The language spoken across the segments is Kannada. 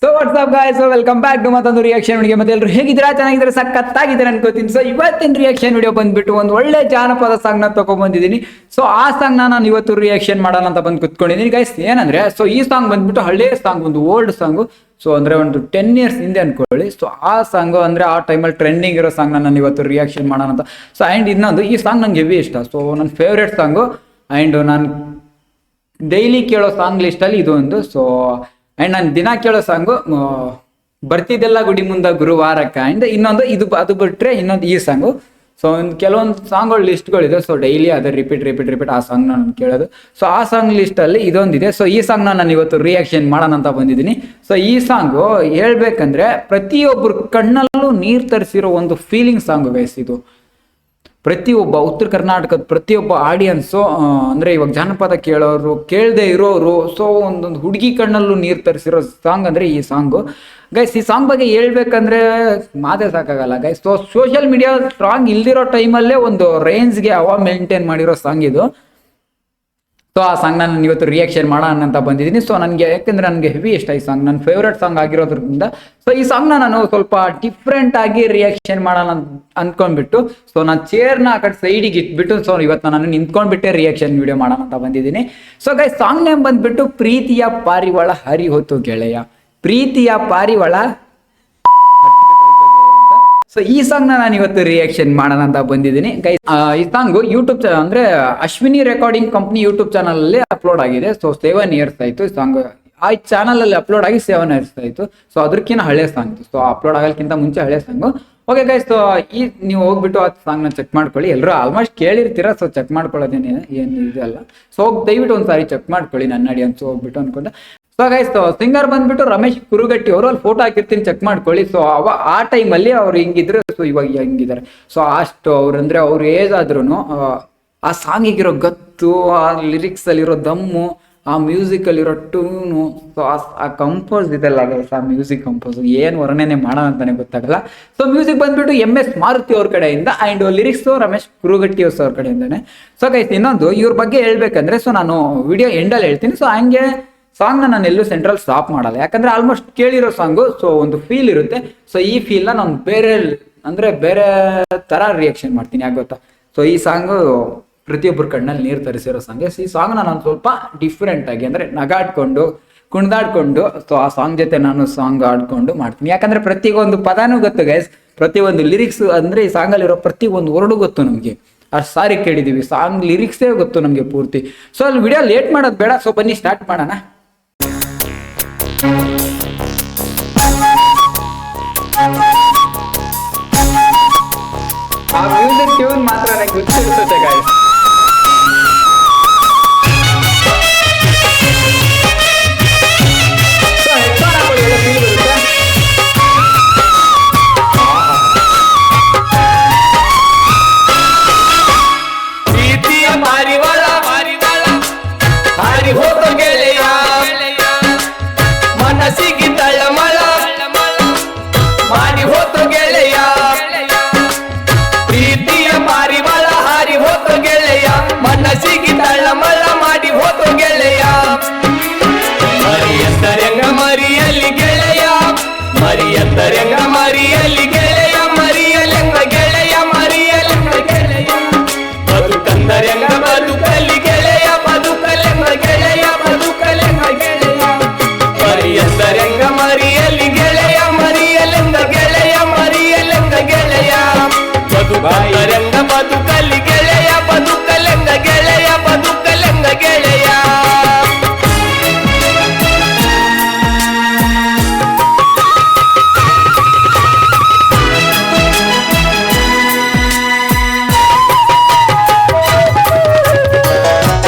So what's up guys, welcome back to ಮತ್ತೊಂದು ರಿಯಾಕ್ಷನ್ ವಿಡಿಯೋ. ಮತ್ತೆ ಎಲ್ಲರೂ ಹೇಗಿದ್ದೀರಾ? ಚೆನ್ನಾಗಿದ್ದಾರೆ, ಸಖತ್ತಾಗಿದ್ದಾರೆ ಅನ್ಕೋತೀನಿ. ಸೊ ಇವತ್ತಿನ ರಿಯಾಕ್ಷನ್ ವಿಡಿಯೋ ಬಂದ್ಬಿಟ್ಟು ಒಂದು ಒಳ್ಳೆ ಜಾನಪದ ಸಾಂಗ್ ನ ತಗೊಂಡ್ಬಂದಿದ್ದೀನಿ. ಸೊ ಆ ಸಾಂಗ್ ನಾನು ಇವತ್ತು ರಿಯಾಕ್ಷನ್ ಮಾಡೋಣ ಅಂತ ಬಂದು ಕುತ್ಕೊಂಡಿದ್ದೀನಿ ಗೈಸ್. ಏನಂದ್ರೆ ಸೊ ಈ ಸಾಂಗ್ ಬಂದ್ಬಿಟ್ಟು ಹಳ್ಳಿಯ ಸಾಂಗ್, ಒಂದು ಓಲ್ಡ್ ಸಾಂಗು. ಸೊ ಅಂದ್ರೆ ಒಂದು 10 years ಹಿಂದೆ ಅನ್ಕೊಳ್ಳಿ. ಸೊ ಆ ಸಾಂಗ್ ಅಂದ್ರೆ ಆ ಟೈಮಲ್ಲಿ ಟ್ರೆಂಡಿಂಗ್ ಇರೋ ಸಾಂಗ್ ನಾನು ಇವತ್ತು ರಿಯಾಕ್ಷನ್ ಮಾಡೋಣ ಅಂತ. ಸೊ ಅಂಡ್ ಇನ್ನೊಂದು, ಈ ಸಾಂಗ್ ನಂಗೆ ಹೆವಿ ಇಷ್ಟ. ಸೊ ನನ್ನ ಫೇವ್ರೇಟ್ ಸಾಂಗು ಅಂಡ್ ನಾನು ಡೈಲಿ ಕೇಳೋ ಸಾಂಗ್ ಲಿಸ್ಟಲ್ಲಿ ಇದು ಒಂದು. ಸೊ ಅಂಡ್ ನಾನು ದಿನ ಕೇಳೋ ಸಾಂಗು ಬರ್ತಿದ್ದೆಲ್ಲ ಗುಡಿ ಮುಂದೆ ಗುರುವಾರಕ್ಕ. ಅಂಡ್ ಇನ್ನೊಂದು ಇದು, ಅದು ಬಿಟ್ರೆ ಇನ್ನೊಂದು ಈ ಸಾಂಗು. ಸೊ ಒಂದು ಕೆಲವೊಂದು ಸಾಂಗ್ಗಳು ಲಿಸ್ಟ್ಗಳಿದೆ. ಸೊ ಡೈಲಿ ಅದೇ ರಿಪೀಟ್ ಆ ಸಾಂಗ್ ನಾನು ಕೇಳೋದು. ಸೊ ಆ ಸಾಂಗ್ ಲಿಸ್ಟಲ್ಲಿ ಇದೊಂದಿದೆ. ಸೊ ಈ ಸಾಂಗ್ನ ನಾನು ಇವತ್ತು ರಿಯಾಕ್ಷನ್ ಮಾಡೋಣ ಅಂತ ಬಂದಿದ್ದೀನಿ. ಸೊ ಈ ಸಾಂಗು ಹೇಳ್ಬೇಕಂದ್ರೆ ಪ್ರತಿಯೊಬ್ಬರು ಕಣ್ಣಲ್ಲೂ ನೀರು ತರಿಸಿರೋ ಒಂದು ಫೀಲಿಂಗ್ ಸಾಂಗು ಗೈಸ್ ಇದು. ಪ್ರತಿಯೊಬ್ಬ ಉತ್ತರ ಕರ್ನಾಟಕದ ಪ್ರತಿಯೊಬ್ಬ ಆಡಿಯನ್ಸು ಅಂದರೆ ಇವಾಗ ಜಾನಪದ ಕೇಳೋರು, ಕೇಳದೆ ಇರೋರು, ಸೊ ಒಂದೊಂದು ಹುಡುಗಿ ಕಣ್ಣಲ್ಲೂ ನೀರು ತರಿಸಿರೋ ಸಾಂಗ್ ಅಂದರೆ ಈ ಸಾಂಗು ಗೈಸ್. ಈ ಸಾಂಗ್ ಬಗ್ಗೆ ಹೇಳ್ಬೇಕಂದ್ರೆ ಮಾತೇ ಸಾಕಾಗಲ್ಲ guys. So social media strong ಇಲ್ದಿರೋ ಟೈಮಲ್ಲೇ ಒಂದು ರೇಂಜ್ಗೆ ಅವ ಮೇಂಟೈನ್ ಮಾಡಿರೋ ಸಾಂಗ್ ಇದು. ಸೊ ಆ ಸಾಂಗ್ ನಾನು ಇವತ್ತು ರಿಯಾಕ್ಷನ್ ಮಾಡೋಣ ಅಂತ ಬಂದಿದ್ದೀನಿ. ಸೊ ನನಗೆ ಯಾಕೆಂದ್ರೆ ನನಗೆ ಹೆವಿ ಇಷ್ಟ ಈ ಸಾಂಗ್, ನನ್ನ ಫೇವ್ರೇಟ್ ಸಾಂಗ್ ಆಗಿರೋದ್ರಿಂದ. ಸೊ ಈ ಸಾಂಗ್ನ ನಾನು ಸ್ವಲ್ಪ ಡಿಫ್ರೆಂಟ್ ಆಗಿ ರಿಯಾಕ್ಷನ್ ಮಾಡೋಣ ಅಂದ್ಕೊಂಡ್ಬಿಟ್ಟು, ಸೊ ನಾನು ಚೇರ್ನ ಆ ಕಡೆ ಸೈಡಿಗೆ ಇಟ್ಬಿಟ್ಟು, ಸೊ ಇವತ್ತು ನಾನು ನಿಂತ್ಕೊಂಡ್ಬಿಟ್ಟೆ ರಿಯಾಕ್ಷನ್ ವಿಡಿಯೋ ಮಾಡೋಣ ಅಂತ ಬಂದಿದ್ದೀನಿ. ಸೊ ಗೈಸ್, ಸಾಂಗ್ ನೇಮ್ ಬಂದ್ಬಿಟ್ಟು ಪ್ರೀತಿಯ ಪಾರಿವಾಳ ಹರಿ ಹೊತ್ತು ಗೆಳೆಯ. ಪ್ರೀತಿಯ ಪಾರಿವಾಳ. ಸೊ ಈ ಸಾಂಗ್ ನಾನು ಇವತ್ತು ರಿಯಾಕ್ಷನ್ ಮಾಡೋಣ ಅಂತ ಬಂದಿದ್ದೀನಿ ಗೈಸ್. ಈ ಸಾಂಗು ಯೂಟ್ಯೂಬ್ ಅಂದ್ರೆ Ashwini recording company YouTube channel ಅಲ್ಲಿ ಅಪ್ಲೋಡ್ ಆಗಿದೆ. ಸೊ 7 years ಆಯ್ತು ಸಾಂಗ್ ಆ ಚಾನಲ್ ಅಲ್ಲಿ ಅಪ್ಲೋಡ್ ಆಗಿ 7 years ಆಯ್ತು. ಸೊ ಅದಕ್ಕಿಂತ ಹಳೆ ಸಾಂಗ್. ಸೊ ಅಪ್ಲೋಡ್ ಆಗಲ್ಕಿಂತ ಮುಂಚೆ ಹಳೆ ಸಾಂಗು. ಓಕೆ ಗೈಸ್, ಸೊ ಈ ನೀವು ಹೋಗ್ಬಿಟ್ಟು ಆ ಸಾಂಗ್ನ ಚೆಕ್ ಮಾಡ್ಕೊಳ್ಳಿ. ಎಲ್ಲರೂ ಆಲ್ಮೋಸ್ಟ್ ಕೇಳಿರ್ತೀರಾ. ಸೊ ಚೆಕ್ ಮಾಡ್ಕೊಳ್ಳೋದೇನೆ ಏನು ಇದೆಲ್ಲ. ಸೊ ದಯವಿಟ್ಟು ಒಂದ್ಸಾರಿ ಚೆಕ್ ಮಾಡ್ಕೊಳ್ಳಿ ನನ್ನ ಆಡಿಯನ್ಸ್ ಹೋಗ್ಬಿಟ್ಟು ಅನ್ಕೊಂಡೆ. ಸೊ ಗೈಸ್, ಸಿಂಗರ್ ಬಂದ್ಬಿಟ್ಟು ರಮೇಶ್ ಕುರುಗಟ್ಟಿ ಅವರು. ಅಲ್ಲಿ ಫೋಟೋ ಹಾಕಿರ್ತೀನಿ, ಚೆಕ್ ಮಾಡ್ಕೊಳ್ಳಿ. ಸೊ ಆ ಟೈಮಲ್ಲಿ ಅವ್ರು ಹಿಂಗಿದ್ರು, ಸೊ ಇವಾಗ ಹೆಂಗಿದ್ದಾರೆ. ಸೊ ಅಷ್ಟು ಅವ್ರಂದ್ರೆ ಅವ್ರ ಏಜ್ ಆದ್ರೂ ಆ ಸಾಂಗಿಗಿರೋ ಗತ್ತು, ಆ ಲಿರಿಕ್ಸ್ ಅಲ್ಲಿರೋ ದಮ್ಮು, ಆ ಮ್ಯೂಸಿಕ್ ಅಲ್ಲಿರೋ ಟ್ಯೂನು, ಸೊ ಆ ಕಂಪೋಸ್ ಇದೆಲ್ಲ ಗೈಸ್, ಆ ಮ್ಯೂಸಿಕ್ ಕಂಪೋಸ್ ಏನು ವರ್ಣನೆ ಮಾಡೋಣ ಅಂತಾನೆ ಗೊತ್ತಾಗಲ್ಲ. ಸೊ ಮ್ಯೂಸಿಕ್ ಬಂದ್ಬಿಟ್ಟು MS ಮಾರುತಿ ಅವ್ರ ಕಡೆಯಿಂದ ಅಂಡ್ ಲಿರಿಕ್ಸ್ ರಮೇಶ್ ಕುರುಗಟ್ಟಿ ಅವ್ರ ಕಡೆಯಿಂದಾನೆ. ಸೊ ಗೈಸ್, ಇನ್ನೊಂದು ಇವ್ರ ಬಗ್ಗೆ ಹೇಳ್ಬೇಕಂದ್ರೆ, ಸೊ ನಾನು ವಿಡಿಯೋ ಎಂಡಲ್ಲಿ ಹೇಳ್ತೀನಿ. ಸೊ ಹಂಗೆ ಸಾಂಗ್ನ ನಾನು ಎಲ್ಲೂ ಸೆಂಟ್ರಲ್ ಸ್ಟಾಪ್ ಮಾಡಲ್ಲ, ಯಾಕಂದ್ರೆ ಆಲ್ಮೋಸ್ಟ್ ಕೇಳಿರೋ ಸಾಂಗು. ಸೊ ಒಂದು ಫೀಲ್ ಇರುತ್ತೆ. ಸೊ ಈ ಫೀಲ್ನ ನಾನು ಬೇರೆ ತರ ರಿಯಾಕ್ಷನ್ ಮಾಡ್ತೀನಿ. ಯಾಕೆ ಗೊತ್ತಾ? ಸೊ ಈ ಸಾಂಗು ಪ್ರತಿಯೊಬ್ಬರು ಕಣ್ಣಲ್ಲಿ ನೀರು ತರಿಸಿರೋ ಸಾಂಗ್. ಈ ಸಾಂಗ್ನ ನಾನು ಸ್ವಲ್ಪ ಡಿಫ್ರೆಂಟ್ ಆಗಿ ಅಂದ್ರೆ ನಗಾಡ್ಕೊಂಡು ಕುಣಿದಾಡ್ಕೊಂಡು, ಸೊ ಆ ಸಾಂಗ್ ಜೊತೆ ನಾನು ಸಾಂಗ್ ಆಡ್ಕೊಂಡು ಮಾಡ್ತೀನಿ. ಯಾಕಂದ್ರೆ ಪ್ರತಿಯೊಂದು ಪದಾನೂ ಗೊತ್ತು ಗೈಸ್, ಪ್ರತಿಯೊಂದು ಲಿರಿಕ್ಸ್ ಅಂದ್ರೆ ಈ ಸಾಂಗಲ್ಲಿರೋ ಪ್ರತಿಯೊಂದು ವರ್ಡು ಗೊತ್ತು ನಮಗೆ. ಅಷ್ಟು ಸಾರಿ ಕೇಳಿದೀವಿ, ಸಾಂಗ್ ಲಿರಿಕ್ಸೇ ಗೊತ್ತು ನಮಗೆ ಪೂರ್ತಿ. ಸೊ ಅಲ್ಲಿ ವಿಡಿಯೋ ಲೇಟ್ ಮಾಡೋದು ಬೇಡ. ಸೊ ಬನ್ನಿ ಸ್ಟಾರ್ಟ್ ಮಾಡೋಣ. ಆ ಮ್ಯೂಸಿಕ್ ಟ್ಯೂನ್ ಮಾತ್ರ ನನಗೆ ಗೊತ್ತಿರ್ತದೆ ಗಾಯ್ಸ್. ಸೊ ಹೆಡ್ಫೋನ್ ಹಾಕೊಳ್ಳಿ, ಎಲ್ಲ ಫೀಲ್ ಬರುತ್ತೆ. ಪ್ರೀತಿಯ ಪಾರಿವಾಳ ಹಾರಿ ಹೋದ ಗೆಳೆಯ, ಮನಸ್ಸಿಗೆ ತಳಮಳ ಮಾಡಿ ಹೋದ ಗೆಳೆಯ. ಪ್ರೀತಿಯ ಪಾರಿವಾಳ ಹಾರಿ ಹೋದ ಗೆಳೆಯ, ಮನಸ್ಸಿಗೆ ತಳಮಳ ಮಾಡಿ ಹೋದ ಗೆಳೆಯ. ಮರಿಯಂದರಂಗ ಮರಿಯಲ್ಲಿ ಗೆಳೆಯ, ಮರಿಯಂದರಂಗ ಮರಿಯಲ್ಲಿ ಗೆಳೆಯ, ಮರಿಯಲೆಂಗ ಗೆಳೆಯ, ಮರಿಯಲೆಂಗ ಗೆಳೆಯ. ಬದುಕಂದರಂಗ ಬದುಕಲಿ ಗೆಳೆಯ, ಬದುಕಲೆಂಗ ಗೆಳೆಯ, ಬದುಕಲೆಂಗ ಗೆಳೆಯ. ಮರಿಯಂದರಂಗ ಮರಿಯಲ್ಲಿ ಗೆಳೆಯ, ಮರಿಯಲೆಂಗ ಗೆಳೆಯ, ಮರಿಯಲೆಂಗ ಗೆಳೆಯ. ಬದುಕಂದರಂಗ ಬದುಕಲಿ ಗೆಳೆಯ, ಬದುಕಲೆಂಗ ಗೆಳೆಯ, ಬದುಕಲೆಂಗ ಗೆಳೆಯ.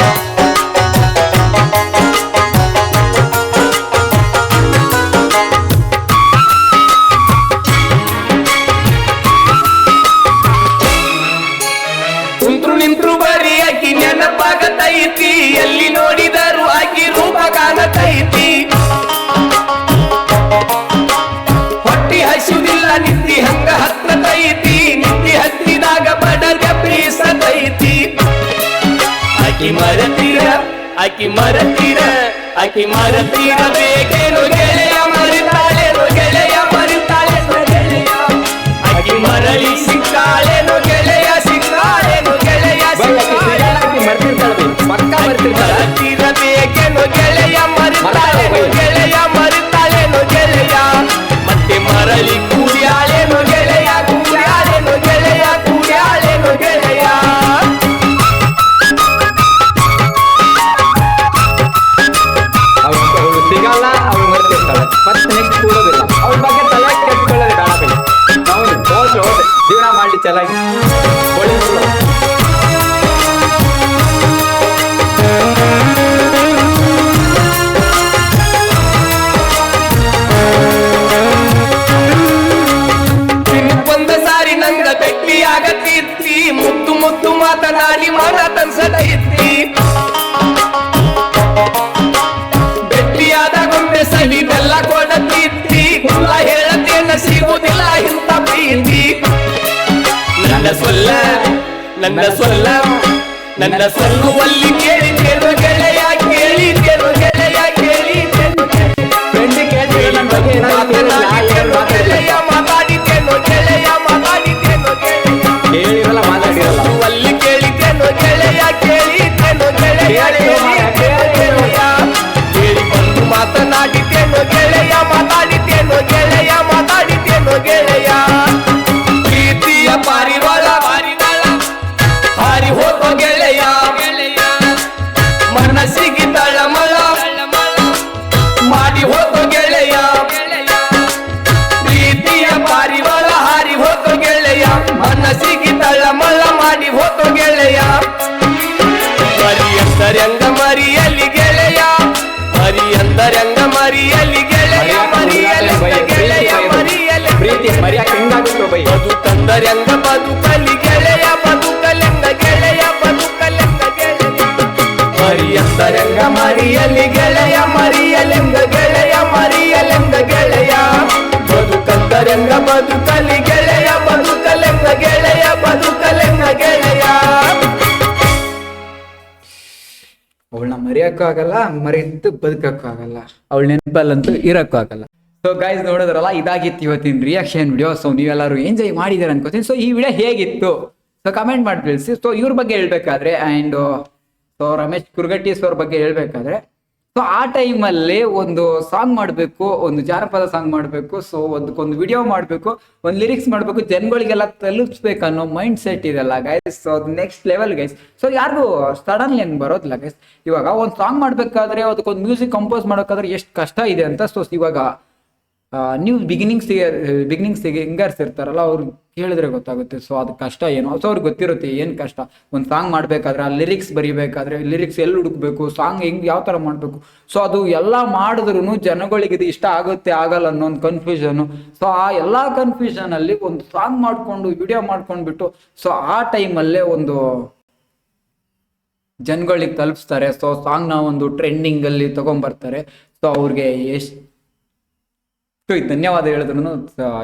ನೆನಪಾಗತೈತಿ, ಎಲ್ಲಿ ನೋಡಿದರು ಆಕಿ ರೂಪ ಕಾಣತೈತಿ. ಹೊಟ್ಟಿ ಹಸಿದಿಲ್ಲ ನಿತ್ತಿ ಹಂಗ ಹತ್ತತೈತಿ, ನಿತ್ತಿ ಹತ್ತಿದಾಗ ಬಡಗ ಪ್ರೀಸತೈತಿ. ಆಕಿ ಮರತೀರ, ಆಕಿ ಮರತೀರ, ಆಕಿ ಮರತೀರ ಬೇಕೇನು ಗೆಳೆಯ ಮರಿತ ಮತ್ತೆ ನೆಕ್ಸ್ಟ್ ಕೂಡೋದಿಲ್ಲ, ಅವ್ರ ಬಗ್ಗೆ ತಲೆ ಕೆಟ್ಕೊಳ್ಳೋದು ಬೇಡ ಬೇಡ. ನಾವು ಹೋದ್ರೆ ಜೀವನ ಮಾಡ್ಲಿ ಚೆನ್ನಾಗಿ ಒಳ್ಳೆ ಆಗತ್ತಿರ್ತಿ ಮುತ್ತು ಮುತ್ತು ಮಾತನಾಡಿ ಮನ ತನ್ಸದೈತಿ. ಬೆಟ್ಟಿಯಾದಾಗೊಮ್ಮೆ ಸಹಿ ಬೆಲ್ಲ ಕೊಡತಿರ್ತಿ, ಕುಲ್ಲ ಹೇಳತೇನ ಸಿಗುವುದಿಲ್ಲ ಇಂಥ ಪ್ರೀತಿ. ನನ್ನ ಸೊಲ್ಲ ನನ್ನ ಸೊಲ್ಲ ನನ್ನ ಸೊಲ್ಲುವಲ್ಲಿ ಕೇಳಿದ್ದೇನು ಗೆಳೆಯ, ಕೇಳಿದ್ದೇನು ಗೆಳೆಯ, ಕೇಳಿದ್ದೇನು ಫ್ರೆಂಡ್ ಕೇಳ್ತೀವಿ ನನ್ನ ಬಗ್ಗೆ ಮಾತನಾಡಿದ್ದೇನು ಗೆಳೆಯ, ಮಾತಾಡಿದ್ದೇನು ಗೆಳೆಯ, ಮಾತಾಡಿದ್ದೇನು ಹೇಳಿರಲ್ಲ ಮಾತಾಡಿರಲ್ಲ. ಅಲ್ಲಿ ಕೇಳಿದ್ದೇನು ಗೆಳೆಯ, ಕೇಳಿದ್ದೇನು ಗೆಳೆಯ, ಕೇಳಿ ಬಂದು ಮಾತನಾಡಿದ್ದೇನು ಗೆಳೆಯ, ಮಾತಾಡಿದ್ದೇನು ಗೆಳೆಯ, ಮಾತಾಡಿದ್ದೇನು ಗೆಳೆಯ. ಪ್ರೀತಿಯ ಪಾರಿವಾಳ ಹಾರಿ ಹೋಗೋ ಗೆಳೆಯ, ಮನಸ್ಸಿಗೆ ತಳಮಳ ಮಾಡಿ ಹೋಗೋ ಗೆಳೆಯ. ಪ್ರೀತಿಯ ಪಾರಿವಾಳ ಹಾರಿ ಹೋಗೋ ಗೆಳೆಯ, ಮನಸ್ಸಿಗೆ ತಳಮಳ ಮಾಡಿ ಹೋಗೋ ಗೆಳೆಯ. ಮರಿಯಂದರಂಗ ಮರಿಯಲಿ ಗೆಳೆಯ, ಮರಿಯಂದರಂಗ ಮರಿಯಲಿ ಗೆಳೆಯ, ಮರಿಯಲೆಂಗ ಗೆಳೆಯ, ಮರಿಯಲೆ ಪ್ರೀತಿ ಮರ್ಯಾಕೆ ಹೆಂಗಾಗುತ್ತೋ ಬೈ. ಬದುಕಂದರಂಗ ಬದುಕಲಿ ಗೆಳೆಯ, ಬದುಕಲೆಂಗ ಗೆಳೆಯ, ಬದುಕಲೆಂಗ ಗೆಳೆಯ. ಮರಿಯಂದರಂಗ ಮರಿಯಲಿ ಗೆಳೆಯ, ಮರಿಯಲೆಂಗ ಗೆಳೆಯ, ಮರಿಯಲೆಂಗ ಗೆಳೆಯ. ಬದುಕಂದರಂಗ ಬದುಕಲಿ ಗೆಳೆಯ, ಬದುಕಲೆಂಗ ಗೆಳೆಯ, ಬದುಕಲೆಂಗ ಗೆಳೆಯ. ಅವಳನ್ನ ಮರೆಯಕ್ಕೂ ಆಗಲ್ಲ, ಮರೆಯಂತೂ ಬದುಕಕ್ಕೂ ಆಗಲ್ಲ, ಅವಳ ನೆನಪಲ್ಲಂತೂ ಇರಕ್ಕೂ ಆಗಲ್ಲ. ಸೊ ಗೈಸ್ ನೋಡಿದ್ರಲ್ಲ, ಇದಾಗಿತ್ತು ಇವತ್ತಿನ ರಿಯಾಕ್ಷನ್ ವಿಡಿಯೋ. ಸೊ ನೀವೆಲ್ಲರೂ ಎಂಜಾಯ್ ಮಾಡಿದಾರೆ ಅನ್ಕೋತೀನಿ. ಸೊ ಈ ವಿಡಿಯೋ ಹೇಗಿತ್ತು ಸೊ ಕಮೆಂಟ್ ಮಾಡಿ ತಿಳಿಸಿ. ಸೊ ಇವ್ರ ಬಗ್ಗೆ ಹೇಳ್ಬೇಕಾದ್ರೆ ಆ್ಯಂಡ್ ಸೊ ರಮೇಶ್ ಕುರ್ಗಟ್ಟೀಸ್ ಅವ್ರ ಬಗ್ಗೆ ಹೇಳ್ಬೇಕಾದ್ರೆ, ಸೊ ಆ ಟೈಮಲ್ಲಿ ಒಂದು ಸಾಂಗ್ ಮಾಡಬೇಕು, ಒಂದು ಜಾನಪದ ಸಾಂಗ್ ಮಾಡಬೇಕು, ಸೊ ಒಂದಕ್ಕೊಂದು ವಿಡಿಯೋ ಮಾಡಬೇಕು, ಒಂದು ಲಿರಿಕ್ಸ್ ಮಾಡಬೇಕು, ಜನಗಳಿಗೆಲ್ಲ ತಲುಪಿಸ್ಬೇಕು ಅನ್ನೋ ಮೈಂಡ್ ಸೆಟ್ ಇದೆಲ್ಲ ಗೈಸ್. ಸೊ ಅದು ನೆಕ್ಸ್ಟ್ ಲೆವೆಲ್ ಗೈಸ್. ಸೊ ಯಾರಿಗೂ ಸಡನ್ಲಿ ಹಂಗೆ ಬರೋದಿಲ್ಲ ಗೈಸ್. ಇವಾಗ ಒಂದು ಸಾಂಗ್ ಮಾಡಬೇಕಾದ್ರೆ, ಅದಕ್ಕೊಂದು ಮ್ಯೂಸಿಕ್ ಕಂಪೋಸ್ ಮಾಡೋಕ್ಕಾದ್ರೆ ಎಷ್ಟು ಕಷ್ಟ ಇದೆ ಅಂತ. ಸೊ ಇವಾಗ ನೀವು ಬಿಗಿನಿಂಗ್ಸ್ ಸಿಂಗರ್ಸ್ ಇರ್ತಾರಲ್ಲ, ಅವ್ರು ಕೇಳಿದ್ರೆ ಗೊತ್ತಾಗುತ್ತೆ ಸೊ ಅದು ಕಷ್ಟ ಏನು. ಸೊ ಅವ್ರಿಗೆ ಗೊತ್ತಿರುತ್ತೆ ಏನು ಕಷ್ಟ. ಒಂದು ಸಾಂಗ್ ಮಾಡಬೇಕಾದ್ರೆ ಆ ಲಿರಿಕ್ಸ್ ಬರೀಬೇಕಾದ್ರೆ ಲಿರಿಕ್ಸ್ ಎಲ್ಲಿ ಹುಡುಕ್ಬೇಕು, ಸಾಂಗ್ ಹೆಂಗೆ ಯಾವ ಥರ ಮಾಡಬೇಕು, ಸೊ ಅದು ಎಲ್ಲ ಮಾಡಿದ್ರು ಜನಗಳಿಗೆ ಇದು ಇಷ್ಟ ಆಗುತ್ತೆ ಆಗಲ್ಲ ಅನ್ನೋ ಒಂದು ಕನ್ಫ್ಯೂಷನು. ಸೊ ಆ ಎಲ್ಲ ಕನ್ಫ್ಯೂಷನಲ್ಲಿ ಒಂದು ಸಾಂಗ್ ಮಾಡಿಕೊಂಡು ವಿಡಿಯೋ ಮಾಡ್ಕೊಂಡ್ಬಿಟ್ಟು ಸೊ ಆ ಟೈಮಲ್ಲೇ ಒಂದು ಜನಗಳಿಗೆ ತಲುಪಿಸ್ತಾರೆ. ಸೊ ಸಾಂಗ್ನ ಒಂದು ಟ್ರೆಂಡಿಂಗಲ್ಲಿ ತೊಗೊಂಬರ್ತಾರೆ. ಸೊ ಅವ್ರಿಗೆ ಎಷ್ಟು ಧನ್ಯವಾದ ಹೇಳಿದ್ರು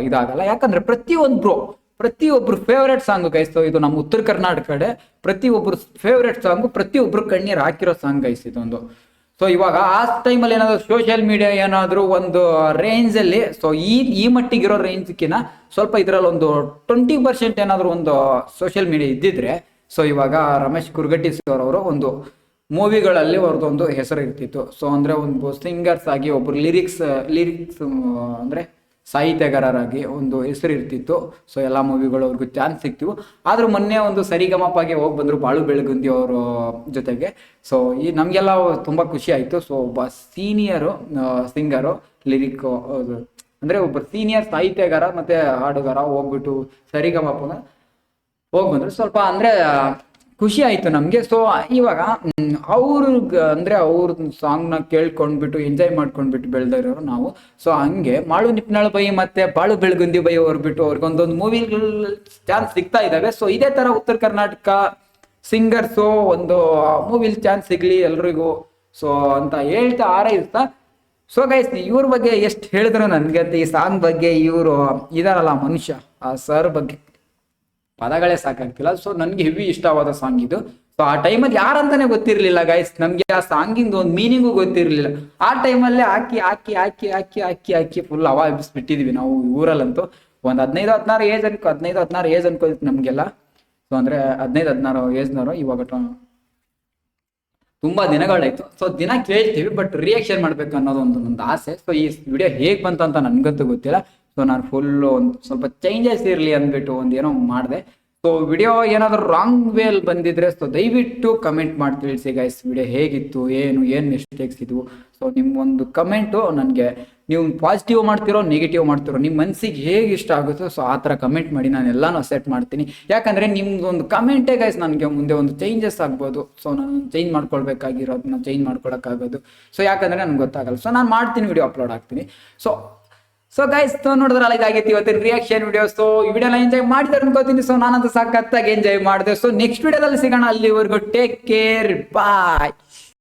ಇದಾಗಲ್ಲ. ಯಾಕಂದ್ರೆ ಪ್ರತಿಯೊಬ್ರು ಫೇವ್ರೇಟ್ ಸಾಂಗ್ ಗೈಸ್. ಇದು ನಮ್ಮ ಉತ್ತರ ಕರ್ನಾಟಕ ಕಡೆ ಪ್ರತಿಯೊಬ್ರು ಫೇವ್ರೇಟ್ ಸಾಂಗು, ಪ್ರತಿಯೊಬ್ರು ಕಣ್ಣೀರು ಹಾಕಿರೋ ಸಾಂಗ್ ಗೈಸ್ ಇದೊಂದು. ಸೊ ಇವಾಗ ಆ ಟೈಮಲ್ಲಿ ಏನಾದ್ರು ಸೋಷಿಯಲ್ ಮೀಡಿಯಾ ಏನಾದ್ರು ಒಂದು ರೇಂಜಲ್ಲಿ, ಸೊ ಈ ಮಟ್ಟಿಗಿರೋ ರೇಂಜ್ಕಿನ ಸ್ವಲ್ಪ ಇದರಲ್ಲಿ ಒಂದು 20% ಏನಾದ್ರು ಒಂದು ಸೋಷಿಯಲ್ ಮೀಡಿಯಾ ಇದ್ದಿದ್ರೆ, ಸೊ ಇವಾಗ ರಮೇಶ್ ಕುರ್ಗಟ್ಟೀಸ್ ಅವರವರು ಒಂದು ಮೂವಿಗಳಲ್ಲಿ ಅವ್ರದ್ದೊಂದು ಹೆಸರು ಇರ್ತಿತ್ತು. ಸೊ ಅಂದ್ರೆ ಒಂದು ಸಿಂಗರ್ಸ್ ಆಗಿ ಒಬ್ರು ಲಿರಿಕ್ಸ್ ಅಂದ್ರೆ ಸಾಹಿತ್ಯಗಾರರಾಗಿ ಒಂದು ಹೆಸರು ಇರ್ತಿತ್ತು. ಸೊ ಎಲ್ಲ ಮೂವಿಗಳು ಅವ್ರಿಗೂ ಚಾನ್ಸ್ ಸಿಗ್ತಿವು. ಆದ್ರೂ ಮೊನ್ನೆ ಒಂದು ಸರಿಗಮಪಗೆ ಹೋಗಿ ಬಂದ್ರು ಬಾಳು ಬೆಳಗುಂದಿ ಅವರ ಜೊತೆಗೆ. ಸೊ ಈ ನಮಗೆಲ್ಲ ತುಂಬಾ ಖುಷಿ ಆಯ್ತು. ಸೊ ಒಬ್ಬ ಸೀನಿಯರು ಸಿಂಗರು ಲಿರಿಕ್ ಅಂದ್ರೆ ಒಬ್ಬ ಸೀನಿಯರ್ ಸಾಹಿತ್ಯಗಾರ ಮತ್ತೆ ಹಾಡುಗಾರ ಹೋಗ್ಬಿಟ್ಟು ಸರಿಗಮಪಗ ಹೋಗಿ ಬಂದ್ರು. ಸ್ವಲ್ಪ ಅಂದ್ರೆ ಖುಷಿ ಆಯ್ತು ನಮ್ಗೆ. ಸೊ ಇವಾಗ ಅಂದ್ರೆ ಅವ್ರ ಸಾಂಗ್ನ ಕೇಳ್ಕೊಂಡ್ಬಿಟ್ಟು ಎಂಜಾಯ್ ಮಾಡ್ಕೊಂಡ್ಬಿಟ್ಟು ಬೆಳೆದಿರೋರು ನಾವು. ಸೊ ಹಂಗೆ ಮಾಳು ನಿಪ್ನಾಳ್ ಬೈ ಮತ್ತೆ ಬಾಳು ಬೆಳಗುಂದಿ ಬೈ ಅವ್ರ್ಬಿಟ್ಟು ಅವ್ರಿಗೊಂದೊಂದು ಮೂವಿಗಳು ಚಾನ್ಸ್ ಸಿಗ್ತಾ ಇದ್ದಾವೆ. ಸೊ ಇದೇ ತರ ಉತ್ತರ ಕರ್ನಾಟಕ ಸಿಂಗರ್ಸು ಒಂದು ಮೂವಿಲಿ ಚಾನ್ಸ್ ಸಿಗ್ಲಿ ಎಲ್ರಿಗೂ ಸೊ ಅಂತ ಹೇಳ್ತಾ ಹಾರೈಸ್ತಾ. ಸೊ ಗೈಸ್ ಇವ್ರ ಬಗ್ಗೆ ಎಷ್ಟು ಹೇಳಿದ್ರು ನನ್ಗೆ ಈ ಸಾಂಗ್ ಬಗ್ಗೆ, ಇವರು ಇದಾರಲ್ಲ ಮನುಷ್ಯ, ಆ ಸರ್ ಬಗ್ಗೆ ಪದಗಳೇ ಸಾಕಾಗ್ತಿಲ್ಲ. ಸೊ ನನ್ಗೆ ಹೆವಿ ಇಷ್ಟವಾದ ಸಾಂಗ್ ಇದು. ಸೊ ಆ ಟೈಮಲ್ಲಿ ಯಾರಂತಾನೆ ಗೊತ್ತಿರ್ಲಿಲ್ಲ ಗೈಸ್. ನಮ್ಗೆ ಆ ಸಾಂಗಿಂದ ಒಂದು ಮೀನಿಂಗು ಗೊತ್ತಿರ್ಲಿಲ್ಲ. ಆ ಟೈಮಲ್ಲೇ ಹಾಕಿ ಹಾಕಿ ಹಾಕಿ ಹಾಕಿ ಹಾಕಿ ಹಾಕಿ ಫುಲ್ ಹವಾ ಎಬ್ಬಿಸ್ಬಿಟ್ಟಿದ್ವಿ ನಾವು ಊರಲ್ಲಂತೂ. ಒಂದು 15-16 ಏಜ್ ಅನ್ಕೋದಿತ್ತು ನಮ್ಗೆಲ್ಲ. ಸೊ ಅಂದ್ರೆ 15-16 ಏಜ್ನವರು. ಇವಾಗ ತುಂಬಾ ದಿನಗಳಾಯ್ತು. ಸೊ ದಿನ ಕೇಳ್ತೀವಿ, ಬಟ್ ರಿಯಾಕ್ಷನ್ ಮಾಡ್ಬೇಕು ಅನ್ನೋದು ಒಂದು ಆಸೆ. ಸೊ ಈ ವಿಡಿಯೋ ಹೇಗ್ ಬಂತಂತ ನನ್ಗಂತೂ ಗೊತ್ತಿಲ್ಲ. ಸೊ ನಾನು ಫುಲ್ ಒಂದು ಸ್ವಲ್ಪ ಚೇಂಜಸ್ ಇರಲಿ ಅಂದ್ಬಿಟ್ಟು ಒಂದೇನೋ ಮಾಡಿದೆ. ಸೊ ವಿಡಿಯೋ ಏನಾದರೂ ರಾಂಗ್ ವೇಲ್ ಬಂದಿದ್ರೆ ಸೊ ದಯವಿಟ್ಟು ಕಮೆಂಟ್ ಮಾಡಿ ತಿಳಿಸಿ ಗೈಸ್, ವಿಡಿಯೋ ಹೇಗಿತ್ತು, ಏನು ಮಿಸ್ಟೇಕ್ಸ್ ಇದ್ವು. ಸೊ ನಿಮ್ಮೊಂದು ಕಮೆಂಟು ನನಗೆ, ನೀವು ಪಾಸಿಟಿವ್ ಮಾಡ್ತಿರೋ ನೆಗೆಟಿವ್ ಮಾಡ್ತಿರೋ ನಿಮ್ಮ ಮನಸ್ಸಿಗೆ ಹೇಗೆ ಇಷ್ಟ ಆಗುತ್ತೋ ಸೊ ಆ ಥರ ಕಮೆಂಟ್ ಮಾಡಿ, ನಾನು ಎಲ್ಲನೂ ಅಸೆಪ್ಟ್ ಮಾಡ್ತೀನಿ. ಯಾಕಂದರೆ ನಿಮ್ದೊಂದು ಕಮೆಂಟೇ ಗೈಸ್ ನನಗೆ ಮುಂದೆ ಒಂದು ಚೇಂಜಸ್ ಆಗ್ಬೋದು. ಸೊ ನಾನು ಚೇಂಜ್ ಮಾಡ್ಕೊಳ್ಬೇಕಾಗಿರೋದನ್ನ ಚೇಂಜ್ ಮಾಡ್ಕೊಳಕ್ಕಾಗೋದು. ಸೊ ಯಾಕಂದರೆ ನನಗೆ ಗೊತ್ತಾಗಲ್ಲ. ಸೊ ನಾನು ಮಾಡ್ತೀನಿ, ವಿಡಿಯೋ ಅಪ್ಲೋಡ್ ಆಗ್ತೀನಿ. ಸೊ ಗೈಸ್ ನೋಡಿದ್ರಲ್ಲ, ಇದಾಗಿತ್ತು ಇವತ್ತಿನ ರಿಯಾಕ್ಷನ್ ವಿಡಿಯೋ. ಸೊ ಈ ವಿಡಿಯೋನ ಎಂಜಾಯ್ ಮಾಡಿದ್ರೆ ಅನ್ಕೋತೀನಿ. ಸೊ ನಾನಂತೂ ಸಖತ್ತಾಗಿ ಎಂಜಾಯ್ ಮಾಡಿದೆ. ಸೊ ನೆಕ್ಸ್ಟ್ ವಿಡಿಯೋದಲ್ಲಿ ಸಿಗೋಣ. ಅಲ್ಲಿವರೆಗೂ ಟೇಕ್ ಕೇರ್, ಬಾಯ್.